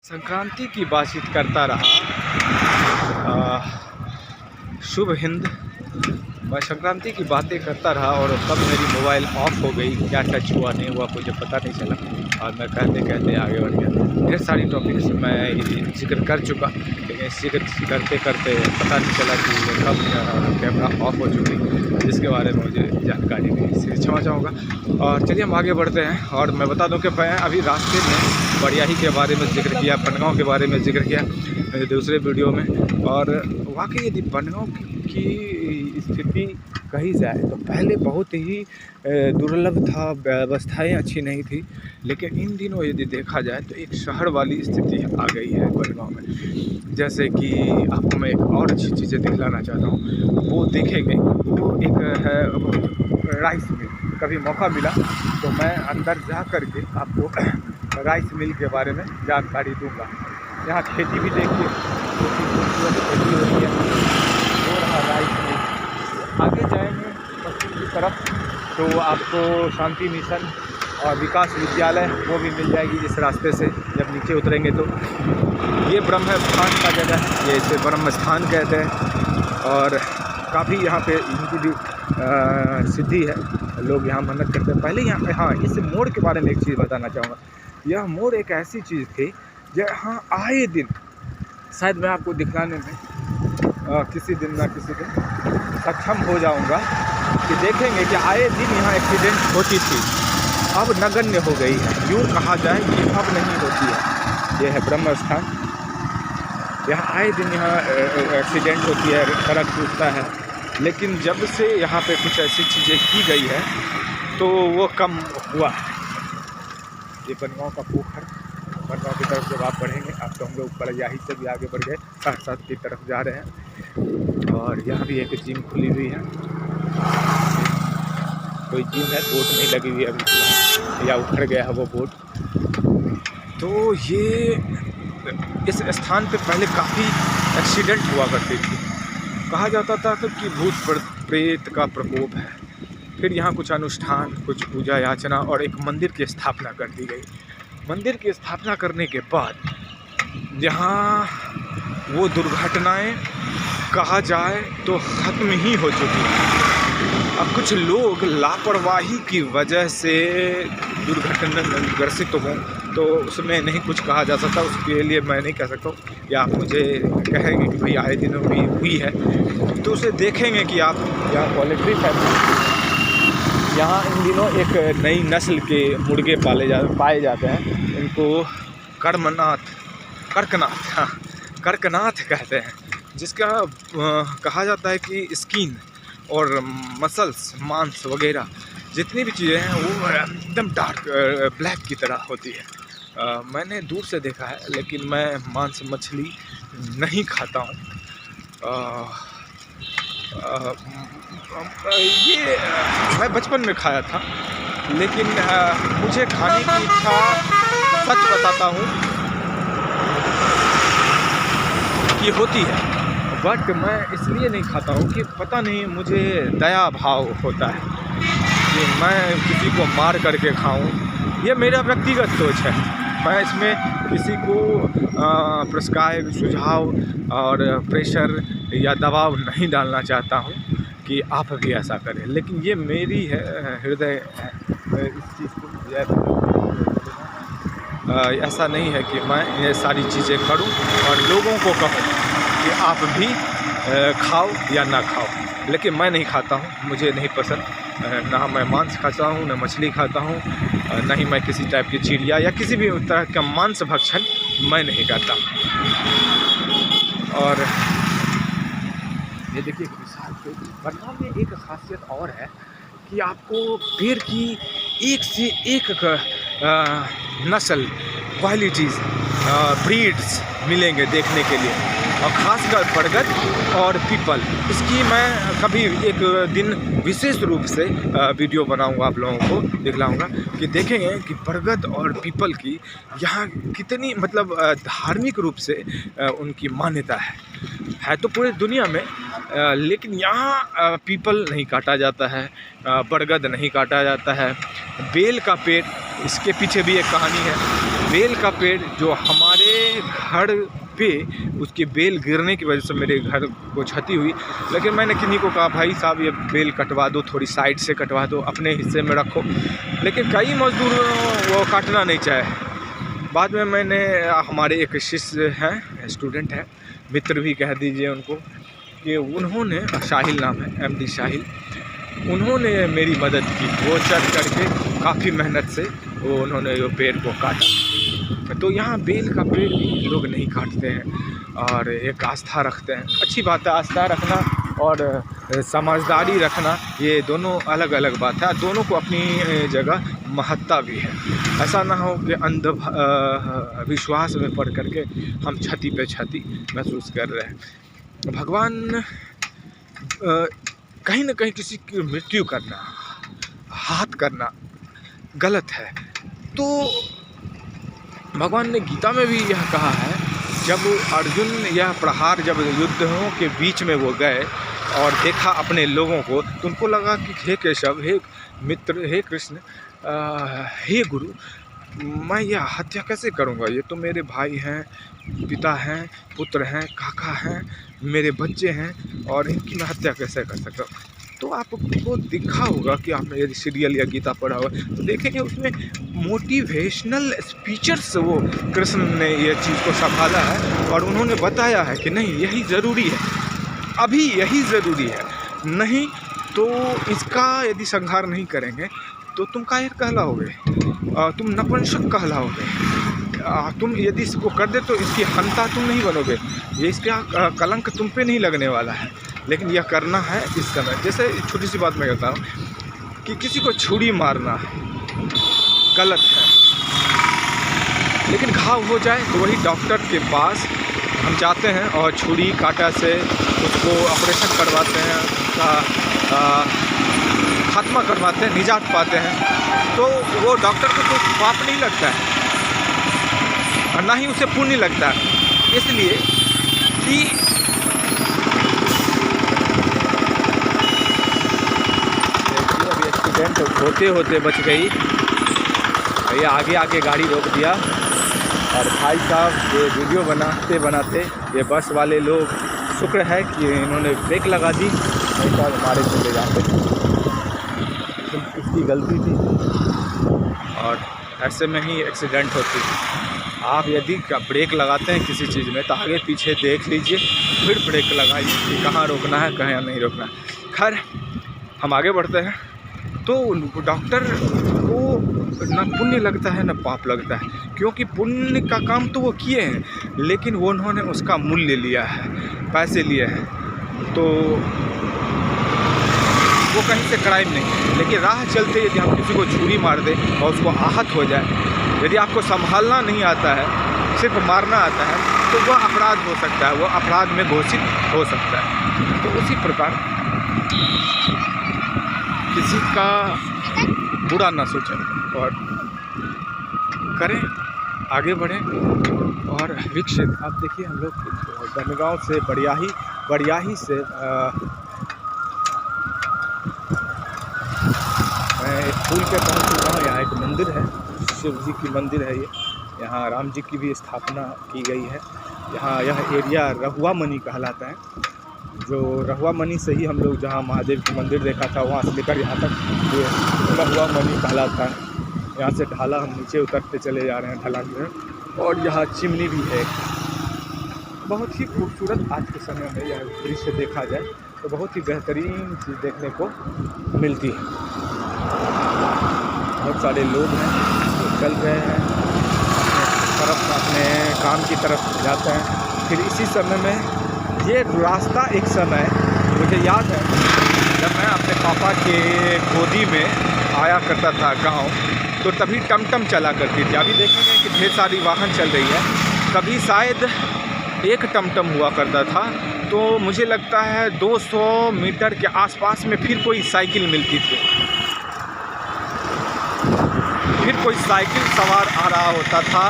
संक्रांति की बातचीत करता रहा। शुभ हिंद। मैं संक्रांति की बातें करता रहा और तब मेरी मोबाइल ऑफ हो गई। क्या टच हुआ नहीं हुआ मुझे पता नहीं चला और मैं कहते कहते आगे बढ़ गया। ढेर सारी टॉपिक्स मैं जिक्र कर चुका, लेकिन जिक्र करते करते पता नहीं चला कि कब कैमरा ऑफ हो चुकी, जिसके बारे में मुझे जानकारी नहीं, इसलिए क्षमा चाहूँगा। और चलिए हम आगे बढ़ते हैं। और मैं बता दूं कि मैं अभी रास्ते में बड़ियाही के बारे में जिक्र किया, बनगांव के बारे में जिक्र किया मेरे दूसरे वीडियो में। और वाकई यदि बनगांव की स्थिति कही जाए तो पहले बहुत ही दुर्लभ था, व्यवस्थाएं अच्छी नहीं थी, लेकिन इन दिनों यदि देखा जाए तो एक शहर वाली स्थिति आ गई है बनगांव में। जैसे कि आपको मैं एक और अच्छी चीज़ें दिखलाना चाहता हूँ, वो देखेंगे। वो एक है राइस मिल। कभी मौका मिला तो मैं अंदर जा कर के आपको राइस मिल के बारे में जानकारी दूंगा। यहाँ खेती भी देखिए, खेती होती है। वो रहा राइस मिल। आगे जाएंगे पश्चिम की तरफ तो आपको शांति मिशन और विकास विद्यालय वो भी मिल जाएगी इस रास्ते से। जब नीचे उतरेंगे तो ये ब्रह्म स्थान का जगह है, ये इसे ब्रह्म स्थान कहते हैं। और काफ़ी यहाँ पे इनकी भी सिद्धि है, लोग यहाँ मन्नत करते हैं। पहले यहाँ पे हाँ, इस मोड़ के बारे में एक चीज़ बताना चाहूँगा। यह मोड़ एक ऐसी चीज़ थी जहाँ आए दिन, शायद मैं आपको दिखलाने में किसी दिन ना किसी दिन सक्षम हो जाऊंगा कि देखेंगे कि आए दिन यहाँ एक्सीडेंट होती थी, अब नगण्य हो गई है। यूँ कहा जाए कि अब नहीं होती है। ये है ब्रह्म स्थान। यहाँ आए दिन यहाँ एक्सीडेंट होती है, सड़क टूटता है, लेकिन जब से यहाँ पे कुछ ऐसी चीज़ें की गई है तो वो कम हुआ है। ये बनगांव का पोखर, बनगांव की तरफ जब आप बढ़ेंगे, आप तो हम लोग बड़ियाही से भी आगे बढ़ गए, सहरसा की तरफ जा रहे हैं। और यहाँ भी एक जिम खुली हुई है, कोई जिम है, बोर्ड नहीं लगी हुई अभी, या उखड़ गया है वो बोर्ड। तो ये इस स्थान पे पहले काफ़ी एक्सीडेंट हुआ करती थी। कहा जाता था कि भूत प्रेत का प्रकोप है। फिर यहाँ कुछ अनुष्ठान, कुछ पूजा याचना और एक मंदिर की स्थापना कर दी गई। मंदिर की स्थापना करने के बाद यहाँ वो दुर्घटनाएं कहा जाए तो ख़त्म ही हो चुकी हैं। अब कुछ लोग लापरवाही की वजह से दुर्घटनाग्रसित हों तो उसमें नहीं कुछ कहा जा सकता, उसके लिए मैं नहीं कह सकता हूँ। या आप मुझे कहेंगे कि भाई आए दिनों भी हुई है, तो उसे देखेंगे कि आप यहाँ पोल्ट्री फैक्ट्री, यहाँ इन दिनों एक नई नस्ल के मुर्गे पाए जाते हैं। इनको कड़कनाथ कहते हैं, जिसका कहा जाता है कि स्किन और मसल्स, मांस वगैरह जितनी भी चीज़ें हैं वो एकदम डार्क ब्लैक की तरह होती है। मैंने दूर से देखा है, लेकिन मैं मांस मछली नहीं खाता हूँ। ये मैं बचपन में खाया था, लेकिन मुझे खाने की इच्छा, सच बताता हूँ, कि होती है, बट मैं इसलिए नहीं खाता हूँ कि पता नहीं, मुझे दया भाव होता है कि मैं किसी को मार करके खाऊं। ये मेरा व्यक्तिगत सोच है। मैं इसमें किसी को प्रिस्क्राइब, सुझाव और प्रेशर या दबाव नहीं डालना चाहता हूं कि आप भी ऐसा करें, लेकिन ये मेरी है हृदय है इस चीज़ को। ऐसा नहीं है कि मैं ये सारी चीज़ें करूं और लोगों को कहूं कि आप भी खाओ या ना खाओ, लेकिन मैं नहीं खाता हूं, मुझे नहीं पसंद। ना मैं मांस खाता हूं, ना मछली खाता हूं, ना ही मैं किसी टाइप की चिड़िया या किसी भी तरह का मांस भक्षण मैं नहीं करता। और ये देखिए बनगांव में एक खासियत और है कि आपको पेड़ की एक से एक नस्ल, क्वालिटीज़, ब्रीड्स मिलेंगे देखने के लिए, और ख़ासकर बरगद और पीपल। इसकी मैं कभी एक दिन विशेष रूप से वीडियो बनाऊंगा, आप लोगों को दिखलाऊंगा कि देखेंगे कि बरगद और पीपल की यहाँ कितनी मतलब धार्मिक रूप से उनकी मान्यता है तो पूरी दुनिया में, लेकिन यहाँ पीपल नहीं काटा जाता है, बरगद नहीं काटा जाता है। बेल का पेड़, इसके पीछे भी एक कहानी है। बेल का पेड़ जो हमारे मेरे घर पे उसकी बेल गिरने की वजह से मेरे घर को क्षति हुई। लेकिन मैंने किन्हीं को कहा भाई साहब ये बेल कटवा दो, थोड़ी साइड से कटवा दो, अपने हिस्से में रखो। लेकिन कई मज़दूर वो काटना नहीं चाहे। बाद में मैंने हमारे एक शिष्य हैं, स्टूडेंट हैं, मित्र भी कह दीजिए उनको, कि उन्होंने, साहिल नाम है, MD साहिल, उन्होंने मेरी मदद की। वो चढ़ करके काफ़ी मेहनत से वो उन्होंने वो पेड़ को काटा। तो यहाँ बेल का पेड़ भी लोग नहीं काटते हैं और एक आस्था रखते हैं। अच्छी बात है, आस्था रखना और समझदारी रखना, ये दोनों अलग अलग बात है। दोनों को अपनी जगह महत्ता भी है। ऐसा ना हो कि अंध विश्वास में पड़ करके हम क्षति पे क्षति महसूस कर रहे हैं। भगवान कहीं ना कहीं किसी की मृत्यु करना, हाथ करना गलत है। तो भगवान ने गीता में भी यह कहा है, जब अर्जुन यह प्रहार, जब युद्धों के बीच में वो गए और देखा अपने लोगों को, तो उनको लगा कि हे केशव, हे मित्र, हे कृष्ण, हे गुरु, मैं यह हत्या कैसे करूँगा? ये तो मेरे भाई हैं, पिता हैं, पुत्र हैं, काका हैं, मेरे बच्चे हैं, और इनकी मैं हत्या कैसे कर सकता हूँ? तो आपको दिखा होगा कि आपने यदि सीरियल या गीता पढ़ा हुआ तो देखेंगे उसमें मोटिवेशनल स्पीचर्स वो कृष्ण ने ये चीज़ को संभाला है और उन्होंने बताया है कि नहीं, यही ज़रूरी है, अभी यही ज़रूरी है, नहीं तो इसका यदि संहार नहीं करेंगे तो तुम कायर कहलाओगे, तुम नपुंसक कहलाओगे। तुम यदि इसको कर दे तो इसकी हंता तुम नहीं बनोगे, ये इसका कलंक तुम पे नहीं लगने वाला है। लेकिन यह करना है इस समय। जैसे छोटी सी बात मैं कहता हूँ कि किसी को छुरी मारना गलत है, लेकिन घाव हो जाए तो वही डॉक्टर के पास हम जाते हैं और छुरी कांटा से उसको ऑपरेशन करवाते हैं, खात्मा करवाते हैं, निजात पाते हैं। तो वो डॉक्टर को कोई पाप नहीं लगता है और ना ही उसे पुण्य लगता है, इसलिए कि अभी एक्सीडेंट होते होते बच गई। ये आगे गाड़ी रोक दिया और भाई साहब ये वीडियो बनाते बनाते ये बस वाले लोग, शुक्र है कि इन्होंने ब्रेक लगा दी, नहीं तो हमारे चले जाते, इसकी गलती थी और ऐसे में ही एक्सीडेंट होती है। आप यदि ब्रेक लगाते हैं किसी चीज़ में तो आगे पीछे देख लीजिए, फिर ब्रेक लगाइए कि कहाँ रोकना है, कहाँ नहीं रोकना है। खैर हम आगे बढ़ते हैं। तो डॉक्टर को ना पुण्य लगता है ना पाप लगता है, क्योंकि पुण्य का काम तो वो किए हैं, लेकिन वो उन्होंने उसका मूल्य लिया है, पैसे लिए हैं, तो वो कहीं से क्राइम नहीं। लेकिन राह चलते यदि हम किसी को छुरी मार दें और उसको आहत हो जाए, यदि आपको संभालना नहीं आता है, सिर्फ मारना आता है, तो वह अपराध हो सकता है, वह अपराध में घोषित हो सकता है। तो उसी प्रकार किसी का बुरा ना सोचें और करें, आगे बढ़ें और विकसित। आप देखिए हम लोग बनगांव से बड़ियाही से मैं एक पुल पे पहुंच चुका हूँ। यहाँ एक मंदिर है, शिव जी की मंदिर है ये, यहाँ राम जी की भी स्थापना की गई है। यहाँ यह एरिया रहुआ मनी कहलाता है। जो रहुआ मनी से ही हम लोग जहाँ महादेव की मंदिर देखा था वहाँ से लेकर यहाँ तक ये रहुआ मनी कहलाता है। यहाँ से ढाला हम नीचे उतरते चले जा रहे हैं ढलान में, और यहाँ चिमनी भी है। बहुत ही खूबसूरत आज के समय में यह दृश्य देखा जाए तो बहुत ही बेहतरीन चीज़ देखने को मिलती है। बहुत सारे लोग हैं जो चल रहे हैं अपने काम की तरफ जाते हैं। फिर इसी समय में ये रास्ता एक समय मुझे याद है जब मैं अपने पापा के गोदी में आया करता था गांव, तो तभी टमटम चला करती थी। अभी देखेंगे कि ढेर सारी वाहन चल रही है। कभी शायद एक टमटम हुआ करता था, तो मुझे लगता है 200 मीटर के आसपास में फिर कोई साइकिल मिलती थी, फिर कोई साइकिल सवार आ रहा होता था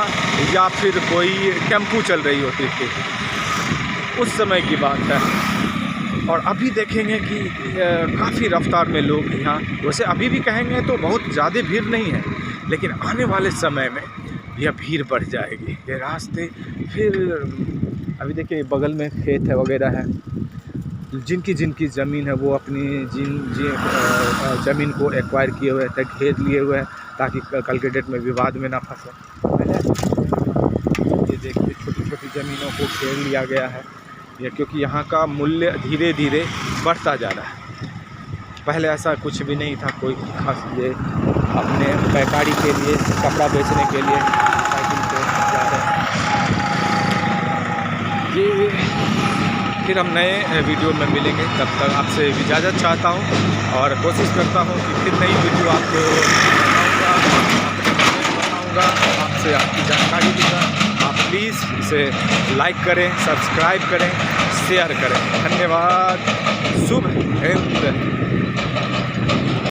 या फिर कोई टेम्पू चल रही होती थी। उस समय की बात है। और अभी देखेंगे कि काफ़ी रफ्तार में लोग यहाँ, वैसे अभी भी कहेंगे तो बहुत ज़्यादा भीड़ नहीं है, लेकिन आने वाले समय में या भीड़ बढ़ जाएगी। ये रास्ते फिर अभी देखिए बगल में खेत है वगैरह है, जिनकी जिनकी ज़मीन है वो अपनी ज़मीन को एक्वायर किए हुए हैं, घेर लिए हुए हैं, ताकि कल के डेट में विवाद में ना फंसे। ये देखिए छोटी छोटी ज़मीनों को घेर लिया गया है, ये क्योंकि यहाँ का मूल्य धीरे धीरे बढ़ता जा रहा है। पहले ऐसा कुछ भी नहीं था, कोई खास ये अपने पैकारी के लिए, कपड़ा बेचने के लिए साइकिल पे जा रहे हैं। ये फिर हम नए वीडियो में मिलेंगे, तब तक आपसे इजाज़त चाहता हूँ और कोशिश करता हूँ कि फिर नई वीडियो आपको बताऊँगा, आपसे आपकी जानकारी दूँगा। आप प्लीज़ इसे लाइक करें, सब्सक्राइब करें, शेयर करें। धन्यवाद। शुभ हिंद।